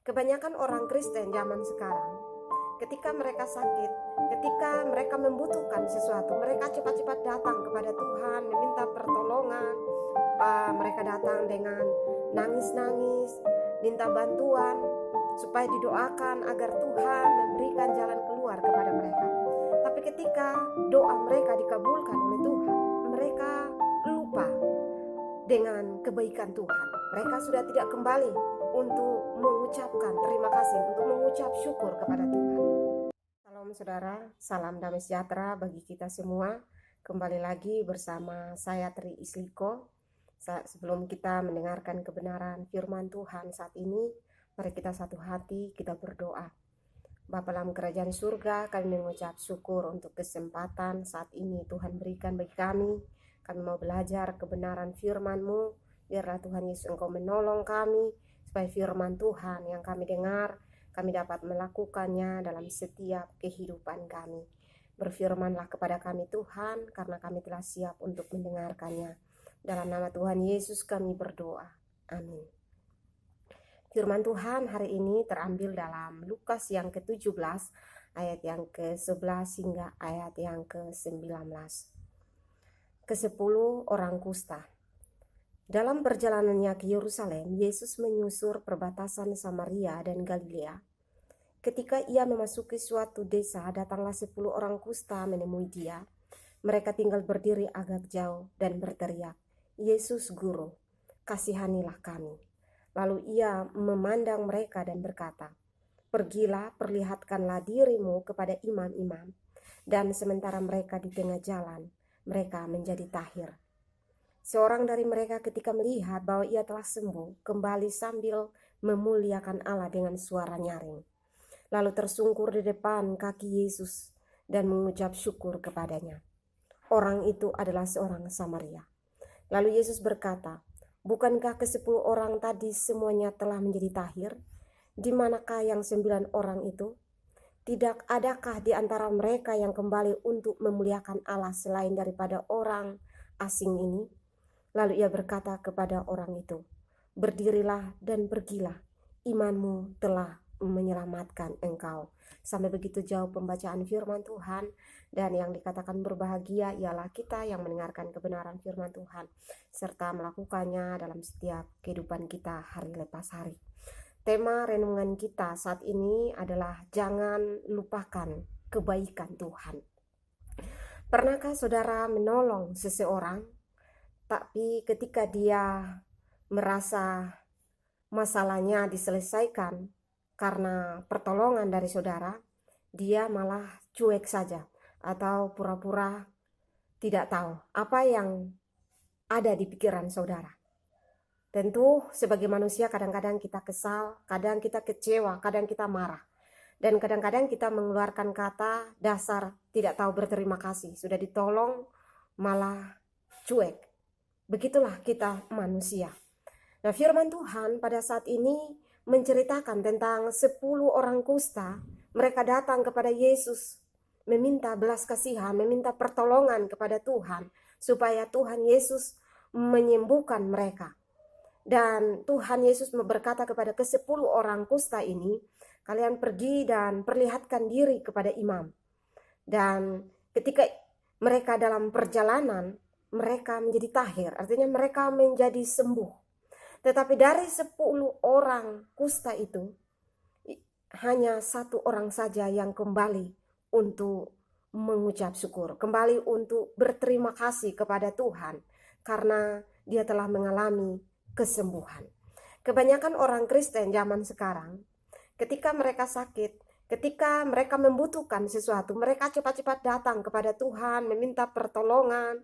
Kebanyakan orang Kristen zaman sekarang, ketika mereka sakit, ketika mereka membutuhkan sesuatu, mereka cepat-cepat datang kepada Tuhan, meminta pertolongan. Mereka datang dengan nangis-nangis, minta bantuan, supaya didoakan agar Tuhan memberikan jalan keluar kepada mereka. Tapi ketika doa mereka dikabulkan oleh Tuhan, mereka lupa dengan kebaikan Tuhan. Mereka sudah tidak kembali untuk mengucapkan terima kasih, untuk mengucap syukur kepada Tuhan. Salam saudara, salam damai sejahtera bagi kita semua. Kembali lagi bersama saya Tri Isliko. Sebelum kita mendengarkan kebenaran firman Tuhan saat ini, mari kita satu hati, kita berdoa. Bapa dalam kerajaan surga, kami mengucap syukur untuk kesempatan saat ini Tuhan berikan bagi kami. Kami mau belajar kebenaran firman-Mu. Biarlah Tuhan Yesus Engkau menolong kami, supaya firman Tuhan yang kami dengar, kami dapat melakukannya dalam setiap kehidupan kami. Berfirmanlah kepada kami Tuhan, karena kami telah siap untuk mendengarkannya. Dalam nama Tuhan Yesus kami berdoa. Amin. Firman Tuhan hari ini terambil dalam Lukas yang ke-17, ayat yang ke-11 hingga ayat yang ke-19. Ke-10 orang kusta. Dalam perjalanannya ke Yerusalem, Yesus menyusur perbatasan Samaria dan Galilea. Ketika ia memasuki suatu desa, datanglah 10 orang kusta menemui dia. Mereka tinggal berdiri agak jauh dan berteriak, "Yesus Guru, kasihanilah kami." Lalu ia memandang mereka dan berkata, "Pergilah, perlihatkanlah dirimu kepada imam-imam." Dan sementara mereka di tengah jalan, mereka menjadi tahir. Seorang dari mereka ketika melihat bahwa ia telah sembuh, kembali sambil memuliakan Allah dengan suara nyaring. Lalu tersungkur di depan kaki Yesus dan mengucap syukur kepadanya. Orang itu adalah seorang Samaria. Lalu Yesus berkata, "Bukankah ke-10 orang tadi semuanya telah menjadi tahir? Di manakah yang 9 orang itu? Tidak adakah di antara mereka yang kembali untuk memuliakan Allah selain daripada orang asing ini?" Lalu ia berkata kepada orang itu, "Berdirilah dan pergilah, imanmu telah menyelamatkan engkau." Sampai begitu jauh pembacaan firman Tuhan, dan yang dikatakan berbahagia ialah kita yang mendengarkan kebenaran firman Tuhan serta melakukannya dalam setiap kehidupan kita hari lepas hari. Tema renungan kita saat ini adalah jangan lupakan kebaikan Tuhan. Pernahkah saudara menolong seseorang, tapi ketika dia merasa masalahnya diselesaikan karena pertolongan dari saudara, dia malah cuek saja atau pura-pura tidak tahu apa yang ada di pikiran saudara? Tentu sebagai manusia kadang-kadang kita kesal, kadang kita kecewa, kadang kita marah. Dan kadang-kadang kita mengeluarkan kata dasar tidak tahu berterima kasih. Sudah ditolong malah cuek. Begitulah kita manusia. Nah, firman Tuhan pada saat ini menceritakan tentang 10 orang kusta. Mereka datang kepada Yesus, meminta belas kasihan, meminta pertolongan kepada Tuhan, supaya Tuhan Yesus menyembuhkan mereka. Dan Tuhan Yesus berkata kepada ke-10 orang kusta ini, "Kalian pergi dan perlihatkan diri kepada imam." Dan ketika mereka dalam perjalanan, mereka menjadi tahir, artinya mereka menjadi sembuh. Tetapi dari 10 orang kusta itu, hanya 1 orang saja yang kembali untuk mengucap syukur, kembali untuk berterima kasih kepada Tuhan karena dia telah mengalami kesembuhan. Kebanyakan orang Kristen zaman sekarang, ketika mereka sakit, ketika mereka membutuhkan sesuatu, mereka cepat-cepat datang kepada Tuhan, meminta pertolongan.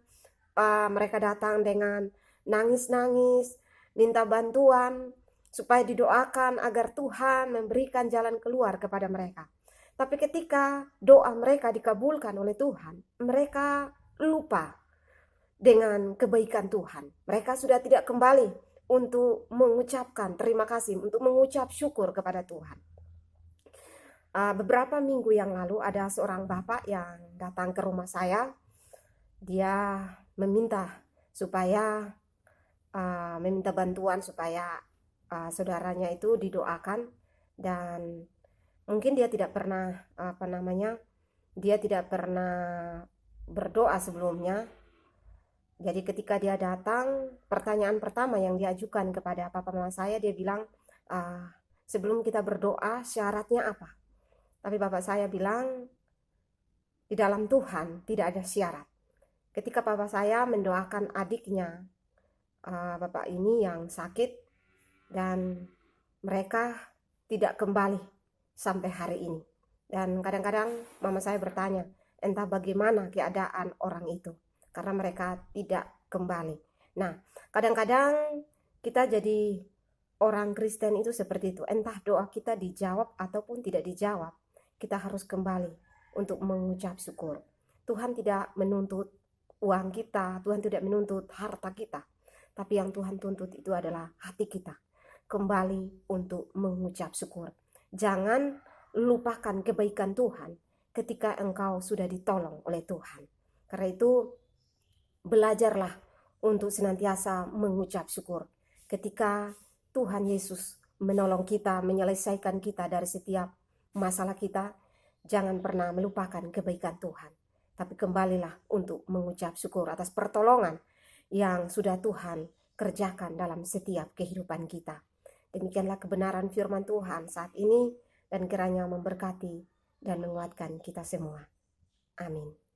Mereka datang dengan nangis-nangis, minta bantuan, supaya didoakan agar Tuhan memberikan jalan keluar kepada mereka. Tapi ketika doa mereka dikabulkan oleh Tuhan, mereka lupa dengan kebaikan Tuhan. Mereka sudah tidak kembali untuk mengucapkan terima kasih, untuk mengucap syukur kepada Tuhan. Beberapa minggu yang lalu ada seorang bapak yang datang ke rumah saya. Dia meminta meminta bantuan supaya saudaranya itu didoakan dan mungkin dia tidak pernah dia tidak pernah berdoa sebelumnya. Jadi ketika dia datang, pertanyaan pertama yang diajukan kepada papa mama saya, dia bilang, sebelum kita berdoa syaratnya apa? Tapi bapak saya bilang, di dalam Tuhan tidak ada syarat. Ketika papa saya mendoakan adiknya, bapak ini yang sakit, dan mereka tidak kembali sampai hari ini. Dan kadang-kadang mama saya bertanya, entah bagaimana keadaan orang itu, karena mereka tidak kembali. Nah, kadang-kadang kita jadi orang Kristen itu seperti itu. Entah doa kita dijawab ataupun tidak dijawab, kita harus kembali untuk mengucap syukur. Tuhan tidak menuntut uang kita, Tuhan tidak menuntut harta kita, tapi yang Tuhan tuntut itu adalah hati kita kembali untuk mengucap syukur. Jangan lupakan kebaikan Tuhan ketika engkau sudah ditolong oleh Tuhan. Karena itu belajarlah untuk senantiasa mengucap syukur. Ketika Tuhan Yesus menolong kita, menyelesaikan kita dari setiap masalah kita, jangan pernah melupakan kebaikan Tuhan. Tapi kembalilah untuk mengucap syukur atas pertolongan yang sudah Tuhan kerjakan dalam setiap kehidupan kita. Demikianlah kebenaran firman Tuhan saat ini, dan kiranya memberkati dan menguatkan kita semua. Amin.